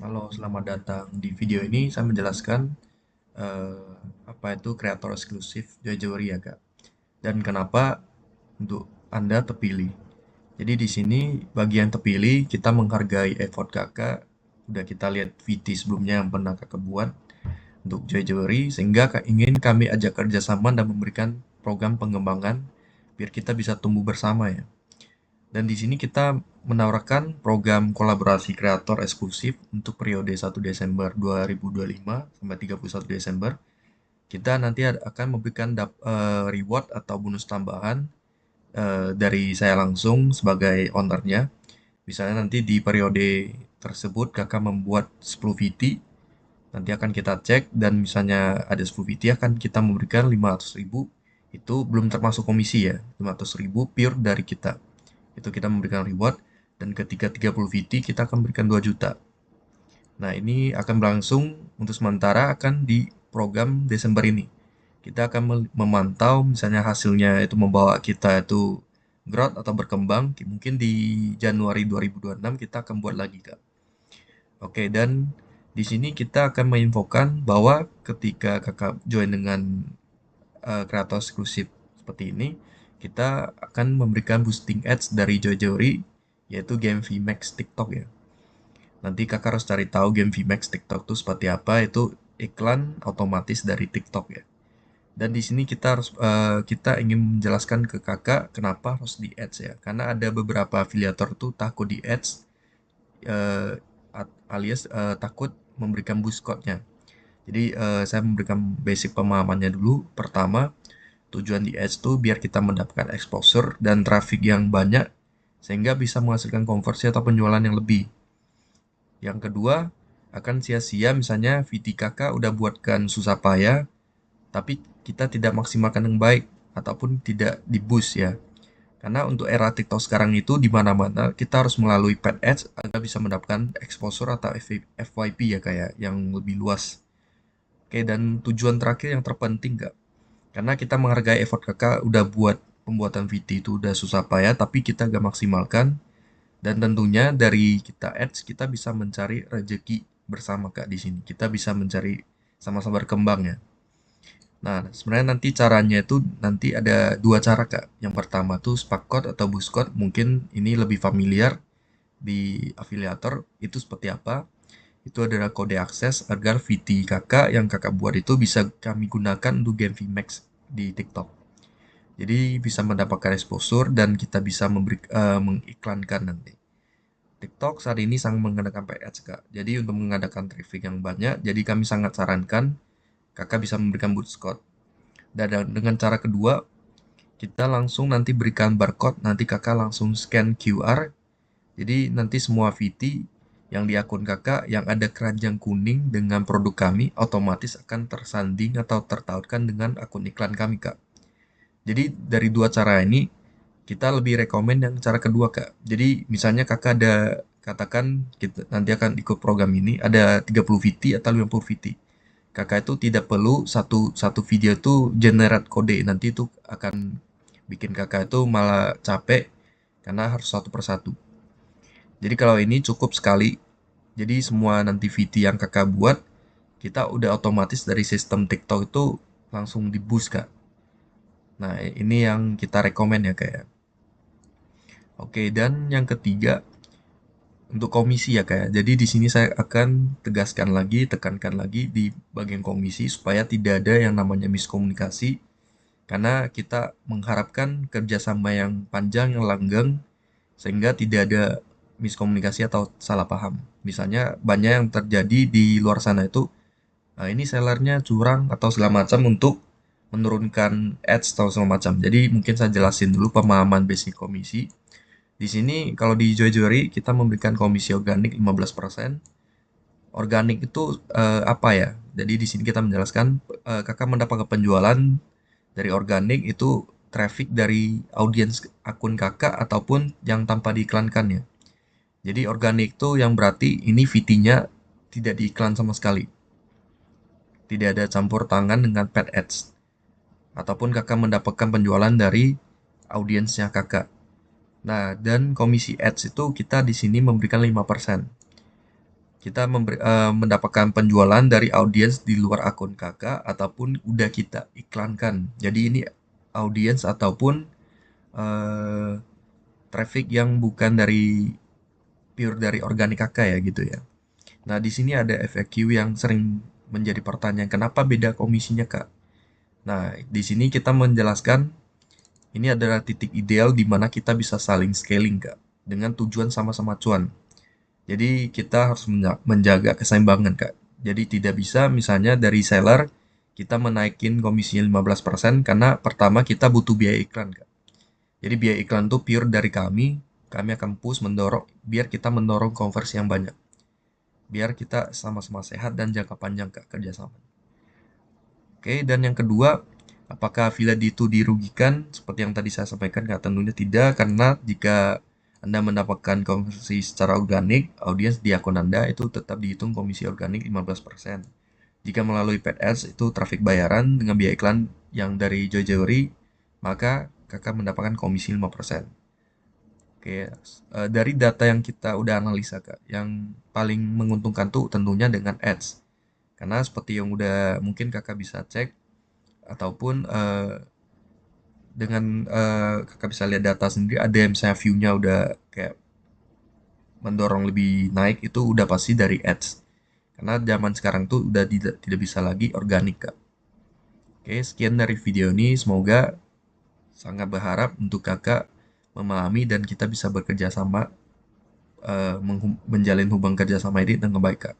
Halo, selamat datang. Di video ini saya menjelaskan apa itu kreator eksklusif Joy ya, Kak. Dan kenapa untuk Anda terpilih. Jadi di sini bagian terpilih kita menghargai effort Kakak. Udah kita lihat VT sebelumnya yang pernah Kakak buat untuk Joy sehingga Kak ingin kami ajak kerjasama dan memberikan program pengembangan biar kita bisa tumbuh bersama ya. Dan di sini kita menawarkan program kolaborasi kreator eksklusif untuk periode 1 Desember 2025 sampai 31 Desember. Kita nanti akan memberikan reward atau bonus tambahan dari saya langsung sebagai ownernya. Misalnya nanti di periode tersebut kakak membuat 10 VT, nanti akan kita cek dan misalnya ada 10 VT akan kita memberikan 500.000. Itu belum termasuk komisi ya, 500.000 pure dari kita. Itu kita memberikan reward dan ketika 30 VT kita akan memberikan 2 juta. Nah, ini akan berlangsung untuk sementara akan di program Desember ini. Kita akan memantau misalnya hasilnya itu membawa kita itu growth atau berkembang. Mungkin di Januari 2026 kita akan buat lagi, Kak. Oke, dan di sini kita akan menginfokan bahwa ketika Kakak join dengan kreator eksklusif seperti ini, kita akan memberikan boosting ads dari Joy yaitu game VMAX TikTok ya. Nanti kakak harus cari tahu game VMAX TikTok itu seperti apa, itu iklan otomatis dari TikTok ya. Dan di sini kita ingin menjelaskan ke kakak kenapa harus di ads ya. Karena ada beberapa afiliator tuh takut di ads eh, alias takut memberikan boost code-nya. Jadi saya memberikan basic pemahamannya dulu. Pertama, tujuan di ads tuh biar kita mendapatkan exposure dan traffic yang banyak sehingga bisa menghasilkan konversi atau penjualan yang lebih. Yang kedua, akan sia-sia misalnya VT kakak udah buatkan susah payah, tapi kita tidak maksimalkan yang baik ataupun tidak di boost ya. Karena untuk era TikTok sekarang itu di mana-mana kita harus melalui paid ads agar bisa mendapatkan exposure atau FYP ya kayak yang lebih luas. Oke, dan tujuan terakhir yang terpenting Kak. Karena kita menghargai effort kakak udah buat pembuatan VT itu udah susah payah tapi kita gak maksimalkan dan tentunya dari kita ads kita bisa mencari rezeki bersama Kak di sini. Kita bisa mencari sama-sama berkembang ya. Nah, sebenarnya nanti caranya itu nanti ada dua cara Kak. Yang pertama tuh spark code atau boost code. Mungkin ini lebih familiar di afiliator itu seperti apa. Itu adalah kode akses agar VT kakak yang kakak buat itu bisa kami gunakan untuk game VMAX di TikTok. Jadi bisa mendapatkan exposure dan kita bisa mengiklankan nanti. TikTok saat ini sangat menggunakan paid ads, Kak. Jadi untuk mengadakan traffic yang banyak, jadi kami sangat sarankan Kakak bisa memberikan boost code. Dan dengan cara kedua, kita langsung nanti berikan barcode, nanti Kakak langsung scan QR. Jadi nanti semua VT yang di akun Kakak yang ada keranjang kuning dengan produk kami otomatis akan tersanding atau tertautkan dengan akun iklan kami, Kak. Jadi dari dua cara ini kita lebih rekomen yang cara kedua Kak. Jadi misalnya Kakak ada katakan kita nanti akan ikut program ini ada 30 VT atau 50 VT. Kakak itu tidak perlu satu satu video itu generate kode. Nanti itu akan bikin Kakak itu malah capek karena harus satu persatu. Jadi kalau ini cukup sekali. Jadi semua nanti VT yang Kakak buat kita udah otomatis dari sistem TikTok itu langsung di boost Kak. Nah, ini yang kita rekomen ya kayak. Oke, dan yang ketiga untuk komisi ya kayak. Jadi di sini saya akan tegaskan lagi, tekankan lagi di bagian komisi supaya tidak ada yang namanya miskomunikasi karena kita mengharapkan kerjasama yang panjang, yang langgeng sehingga tidak ada miskomunikasi atau salah paham. Misalnya banyak yang terjadi di luar sana itu, "Ah, ini sellernya curang atau segala macam untuk menurunkan ads atau segala macam. Jadi mungkin saya jelasin dulu pemahaman basic komisi. Di sini kalau di Joy Jewelry kita memberikan komisi organik 15%. Organik itu apa ya? Jadi di sini kita menjelaskan kakak mendapatkan penjualan dari organik itu traffic dari audiens akun kakak ataupun yang tanpa diiklankan ya. Jadi organik itu yang berarti ini VT-nya tidak diiklan sama sekali. Tidak ada campur tangan dengan paid ads. Ataupun kakak mendapatkan penjualan dari audiensnya kakak. Nah, dan komisi ads itu kita di sini memberikan 5%. kita mendapatkan penjualan dari audiens di luar akun kakak ataupun udah kita iklankan. Jadi ini audiens ataupun eh, traffic yang bukan dari pure dari organik kakak ya gitu ya. Nah, di sini ada FAQ yang sering menjadi pertanyaan, kenapa beda komisinya, Kak? Nah, di sini kita menjelaskan ini adalah titik ideal di mana kita bisa saling scaling, Kak, dengan tujuan sama-sama cuan. Jadi kita harus menjaga keseimbangan, Kak. Jadi tidak bisa misalnya dari seller kita menaikin komisinya 15% karena pertama kita butuh biaya iklan, Kak. Jadi biaya iklan itu pure dari kami akan push mendorong biar kita mendorong konversi yang banyak. Biar kita sama-sama sehat dan jangka panjang, Kak, kerjasama. Oke, dan yang kedua, apakah affiliate itu dirugikan? Seperti yang tadi saya sampaikan, Kak, tentunya tidak, karena jika Anda mendapatkan komisi secara organik, audiens di akun Anda itu tetap dihitung komisi organik 15%. Jika melalui paid ads, itu traffic bayaran dengan biaya iklan yang dari Joy maka kakak mendapatkan komisi 5%. Oke, dari data yang kita udah analisa, Kak, yang paling menguntungkan tuh tentunya dengan ads. Karena seperti yang udah mungkin kakak bisa cek, ataupun dengan kakak bisa lihat data sendiri ada yang misalnya view-nya udah kayak mendorong lebih naik itu udah pasti dari ads karena zaman sekarang tuh udah tidak bisa lagi organik, Kak. Oke, sekian dari video ini, semoga sangat berharap untuk kakak memahami dan kita bisa bekerja sama menjalin hubungan kerja sama ini dengan baik, Kak.